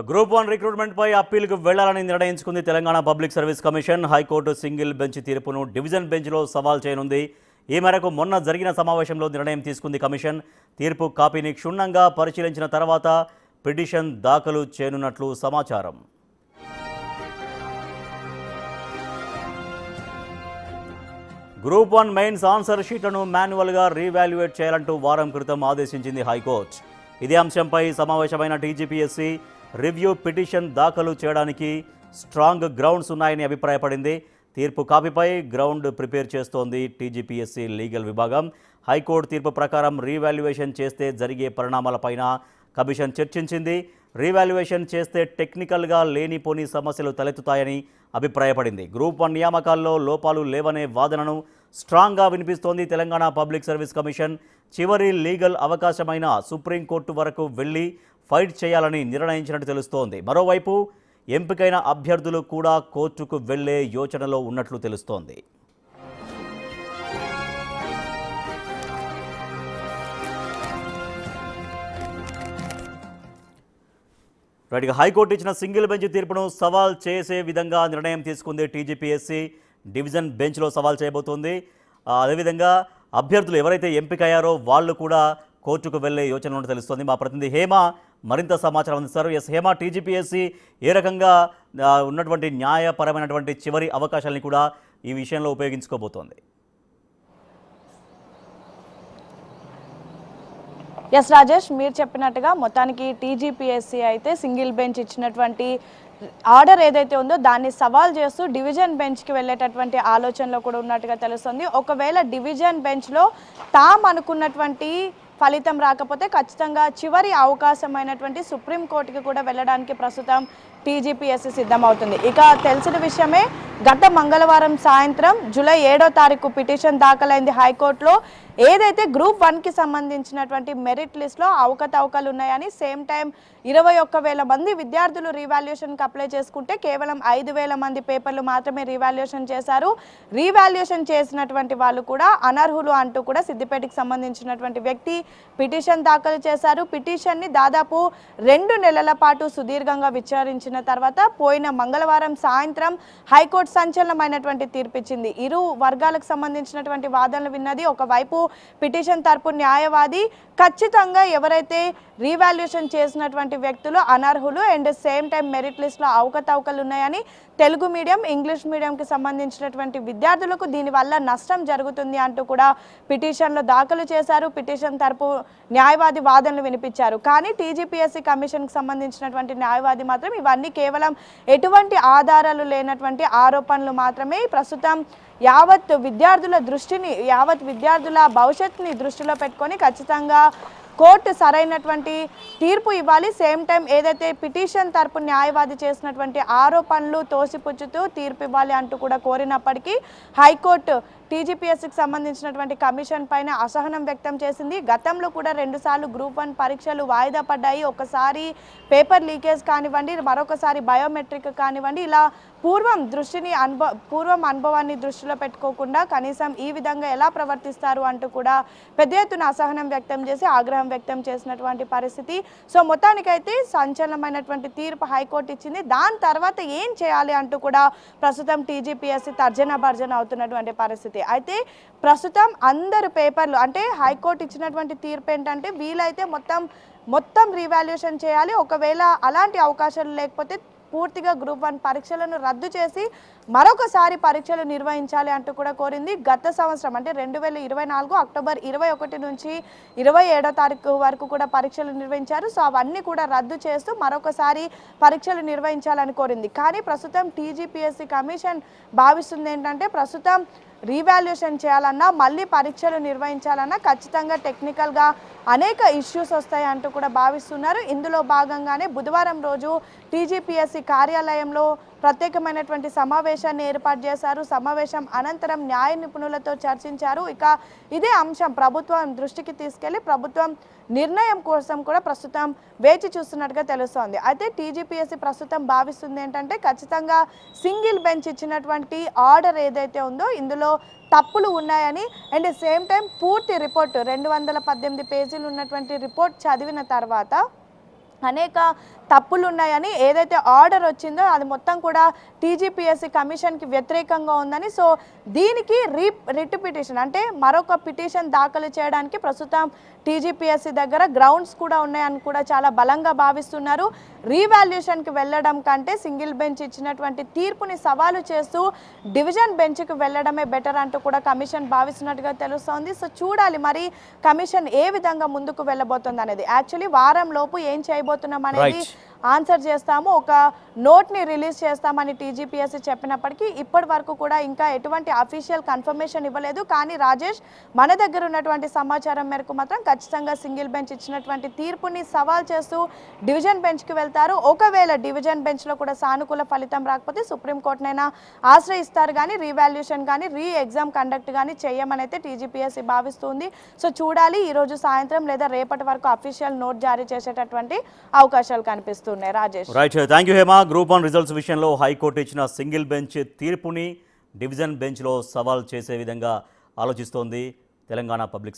Group 1 recruitment పై అప్పీలుకు వెళ్లాలని నిర్ణయించుకుంది Telangana public service commission. High court single bench తీర్పును డివిజన్ బెంచ్లో సవాల్ చేయనుంది. ఈ మేరకు మొన్న జరిగిన సమావేశంలో నిర్ణయం తీసుకుంది కమిషన్. తీర్పు కాపీని క్షుణ్ణంగా పరిశీలించిన తర్వాత పిటిషన్ దాఖలు చేయనున్నట్లు సమాచారం. గ్రూప్ 1 మెయిన్స్ ఆన్సర్ షీట్లను మాన్యువల్గా రీవాల్యుయేట్ చేయాలంటూ వారం క్రితం ఆదేశించింది హైకోర్టు. ఇదే అంశంపై సమావేశమైన టీజీపీఎస్సీ రివ్యూ పిటిషన్ దాఖలు చేయడానికి స్ట్రాంగ్ గ్రౌండ్స్ ఉన్నాయని అభిప్రాయపడింది. తీర్పు కాపీపై గ్రౌండ్ ప్రిపేర్ చేస్తోంది టీజీపీఎస్సీ లీగల్ విభాగం. హైకోర్టు తీర్పు ప్రకారం రీవాల్యుయేషన్ చేస్తే జరిగే పరిణామాలపైన కమిషన్ చర్చించింది. రీవాల్యుయేషన్ చేస్తే టెక్నికల్గా లేనిపోని సమస్యలు తలెత్తుతాయని అభిప్రాయపడింది. గ్రూప్ 1 నియామకాల్లో లోపాలు లేవనే వాదనను స్ట్రాంగ్గా వినిపిస్తోంది తెలంగాణ పబ్లిక్ సర్వీస్ కమిషన్. చివరి లీగల్ అవకాశమైన సుప్రీంకోర్టు వరకు వెళ్లి ఫైట్ చేయాలని నిర్ణయించినట్టు తెలుస్తోంది. మరోవైపు ఎంపికైన అభ్యర్థులు కూడా కోర్టుకు వెళ్లే యోచనలో ఉన్నట్లు తెలుస్తోంది. రైట్గా హైకోర్టు ఇచ్చిన సింగిల్ బెంచ్ తీర్పును సవాల్ చేసే విధంగా నిర్ణయం తీసుకుంది టీజీపీఎస్సీ. డివిజన్ బెంచ్లో సవాల్ చేయబోతోంది. అదేవిధంగా అభ్యర్థులు ఎవరైతే ఎంపికయ్యారో వాళ్ళు కూడా కోర్టుకు వెళ్లే యోచన ఉన్నట్టు తెలుస్తోంది. మా ప్రతినిధి హేమ మరింత సమాచారం అందిస్తారు. హేమ, టీజీపీఎస్సీ ఏ రకంగా ఉన్నటువంటి న్యాయపరమైనటువంటి చివరి అవకాశాలని కూడా ఈ విషయంలో ఉపయోగించుకోబోతోంది? ఎస్ రాజేష్, మీరు చెప్పినట్టుగా మొత్తానికి టీజీపీఎస్సీ అయితే సింగిల్ బెంచ్ ఇచ్చినటువంటి ఆర్డర్ ఏదైతే ఉందో దాన్ని సవాల్ చేస్తూ డివిజన్ బెంచ్కి వెళ్ళేటటువంటి ఆలోచనలో కూడా ఉన్నట్టుగా తెలుస్తుంది. ఒకవేళ డివిజన్ బెంచ్లో అనుకున్నటువంటి ఫలితం రాకపోతే ఖచ్చితంగా చివరి అవకాశమైనటువంటి సుప్రీంకోర్టుకి కూడా వెళ్ళడానికి ప్రస్తుతం టీజీపీఎస్సీ సిద్ధమవుతుంది. ఇక తెలిసిన విషయమే, గత మంగళవారం సాయంత్రం జూలై 7వ తారీఖు పిటిషన్ దాఖలైంది హైకోర్టులో. ఏదైతే గ్రూప్ 1కి సంబంధించినటువంటి మెరిట్ లిస్ట్లో అవకతవకలు ఉన్నాయని, సేమ్ టైం 21,000 మంది విద్యార్థులు రీవాల్యుయేషన్కి అప్లై చేసుకుంటే కేవలం 5,000 మంది పేపర్లు మాత్రమే రీవాల్యుయేషన్ చేశారు. రీవాల్యుయేషన్ చేసినటువంటి వాళ్ళు కూడా అనర్హులు అంటూ కూడా సిద్దిపేటకి సంబంధించినటువంటి వ్యక్తి పిటిషన్ దాఖలు చేశారు. పిటిషన్ని దాదాపు 2 నెలల పాటు సుదీర్ఘంగా విచారించిన తర్వాత పోయిన మంగళవారం సాయంత్రం హైకోర్టు సంచలనమైనటువంటి తీర్పిచ్చింది. ఇరు వర్గాలకు సంబంధించినటువంటి వాదనలు విన్నది. ఒకవైపు పిటిషన్ తరపు న్యాయవాది ఖచ్చితంగా ఎవరైతే రీవాల్యుయేషన్ చేసినటువంటి వ్యక్తులు అనర్హులు అండ్ సేమ్ టైం మెరిట్ లిస్ట్లో అవకతవకలు ఉన్నాయని, తెలుగు మీడియం ఇంగ్లీష్ మీడియంకి సంబంధించినటువంటి విద్యార్థులకు దీనివల్ల నష్టం జరుగుతుంది అంటూ కూడా పిటిషన్లో దాఖలు చేశారు. పిటిషన్ తరపు న్యాయవాది వాదనలు వినిపించారు. కానీ టీజీపీఎస్సీ కమిషన్కి సంబంధించినటువంటి న్యాయవాది మాత్రం ఇవన్నీ కేవలం ఎటువంటి ఆధారాలు లేనటువంటి ఆరోపణలు మాత్రమే. ప్రస్తుతం యావత్ విద్యార్థుల భవిష్యత్తుని దృష్టిలో పెట్టుకొని ఖచ్చితంగా కోర్టు సరైనటువంటి తీర్పు ఇవ్వాలి. సేమ్ టైం ఏదైతే పిటిషన్ తరపు న్యాయవాది చేసినటువంటి ఆరోపణలు తోసిపుచ్చుతూ తీర్పు ఇవ్వాలి అంటూ కూడా కోరినప్పటికీ హైకోర్టు టీజీపీఎస్సీకి సంబంధించినటువంటి కమిషన్ పైన అసహనం వ్యక్తం చేసింది. గతంలో కూడా 2 సార్లు గ్రూప్ 1 పరీక్షలు వాయిదా పడ్డాయి. ఒకసారి పేపర్ లీకేజ్ కానివ్వండి, మరొకసారి బయోమెట్రిక్ కానివ్వండి. ఇలా పూర్వం అనుభవాన్ని దృష్టిలో పెట్టుకోకుండా కనీసం ఈ విధంగా ఎలా ప్రవర్తిస్తారు అంటూ కూడా పెద్ద ఎత్తున అసహనం వ్యక్తం చేసి ఆగ్రహం వ్యక్తం చేసినటువంటి పరిస్థితి. సో మొత్తానికైతే సంచలనమైనటువంటి తీర్పు హైకోర్టు ఇచ్చింది. దాని తర్వాత ఏం చేయాలి అంటూ కూడా ప్రస్తుతం టీజీపీఎస్సీ తర్జన భర్జన అవుతున్నటువంటి పరిస్థితి. అయితే ప్రస్తుతం అందరు పేపర్లు అంటే హైకోర్టు ఇచ్చినటువంటి తీర్పు ఏంటంటే వీలైతే మొత్తం రీవాల్యుయేషన్ చేయాలి. ఒకవేళ అలాంటి అవకాశాలు లేకపోతే పూర్తిగా గ్రూప్ 1 పరీక్షలను రద్దు చేసి మరొకసారి పరీక్షలు నిర్వహించాలి అంటూ కూడా కోరింది. గత సంవత్సరం అంటే 2024 అక్టోబర్ 21 నుంచి 27వ తారీఖు వరకు కూడా పరీక్షలు నిర్వహించారు. సో అవన్నీ కూడా రద్దు చేస్తూ మరొకసారి పరీక్షలు నిర్వహించాలని కోరింది. కానీ ప్రస్తుతం టీజీపీఎస్సీ కమిషన్ భావిస్తుంది ఏంటంటే ప్రస్తుతం రీవాల్యుయేషన్ చేయాలన్నా, మళ్ళీ పరీక్షలు నిర్వహించాలన్నా ఖచ్చితంగా టెక్నికల్గా అనేక ఇష్యూస్ వస్తాయి అంటూ కూడా భావిస్తున్నారు. ఇందులో భాగంగానే బుధవారం రోజు టీజీపీఎస్సీ కార్యాలయంలో ప్రత్యేకమైనటువంటి సమావేశాన్ని ఏర్పాటు చేశారు. సమావేశం అనంతరం న్యాయ నిపుణులతో చర్చించారు. ఇక ఇదే అంశం ప్రభుత్వం దృష్టికి తీసుకెళ్లి ప్రభుత్వం నిర్ణయం కోసం కూడా ప్రస్తుతం వేచి చూస్తున్నట్టుగా తెలుస్తోంది. అయితే టీజీపీఎస్సీ ప్రస్తుతం భావిస్తుంది ఏంటంటే ఖచ్చితంగా సింగిల్ బెంచ్ ఇచ్చినటువంటి ఆర్డర్ ఏదైతే ఉందో ఇందులో తప్పులు ఉన్నాయని అండ్ సేమ్ టైం పూర్తి రిపోర్ట్ 218 పేజీలు ఉన్నటువంటి రిపోర్ట్ చదివిన తర్వాత అనేక తప్పులు ఉన్నాయని ఏదైతే ఆర్డర్ వచ్చిందో అది మొత్తం కూడా టీజీపీఎస్సీ కమిషన్కి వ్యతిరేకంగా ఉందని, సో దీనికి రిట్ పిటిషన్ అంటే మరొక పిటిషన్ దాఖలు చేయడానికి ప్రస్తుతం టీజీపీఎస్సీ దగ్గర గ్రౌండ్స్ కూడా ఉన్నాయని కూడా చాలా బలంగా భావిస్తున్నారు. రీవాల్యుయేషన్కి వెళ్ళడం కంటే సింగిల్ బెంచ్ ఇచ్చినటువంటి తీర్పుని సవాలు చేస్తూ డివిజన్ బెంచ్కి వెళ్ళడమే బెటర్ అంటూ కూడా కమిషన్ భావిస్తున్నట్టుగా తెలుస్తోంది. సో చూడాలి మరి కమిషన్ ఏ విధంగా ముందుకు వెళ్ళబోతుంది అనేది. యాక్చువల్లీ వారం లోపు ఏం చేయబోతున్నాం అనేది ఆన్సర్ చేస్తాము, ఒక నోట్ని రిలీజ్ చేస్తామని టీజీపీఎస్సీ చెప్పినప్పటికీ ఇప్పటి వరకు కూడా ఇంకా ఎటువంటి అఫీషియల్ కన్ఫర్మేషన్ ఇవ్వలేదు. కానీ రాజేష్, మన దగ్గర ఉన్నటువంటి సమాచారం మేరకు మాత్రం ఖచ్చితంగా సింగిల్ బెంచ్ ఇచ్చినటువంటి తీర్పుని సవాల్ చేస్తూ డివిజన్ బెంచ్కి వెళ్తారు. ఒకవేళ డివిజన్ బెంచ్లో కూడా సానుకూల ఫలితం రాకపోతే సుప్రీంకోర్టునైనా ఆశ్రయిస్తారు, కానీ రీవాల్యుయేషన్ కానీ ఎగ్జామ్ కండక్ట్ కానీ చేయమని అయితే టీజీపీఎస్సీ భావిస్తుంది. సో చూడాలి, ఈరోజు సాయంత్రం లేదా రేపటి వరకు అఫీషియల్ నోట్ జారీ చేసేటటువంటి అవకాశాలు కనిపిస్తున్నాయి. Rajesh, right, thank you Hema. Group 1 results విషయంలో హైకోర్టు ఇచ్చిన సింగిల్ బెంచ్ తీర్పుని డివిజన్ బెంచ్లో సవాల్ చేసే విధంగా ఆలోచిస్తోంది తెలంగాణ పబ్లిక్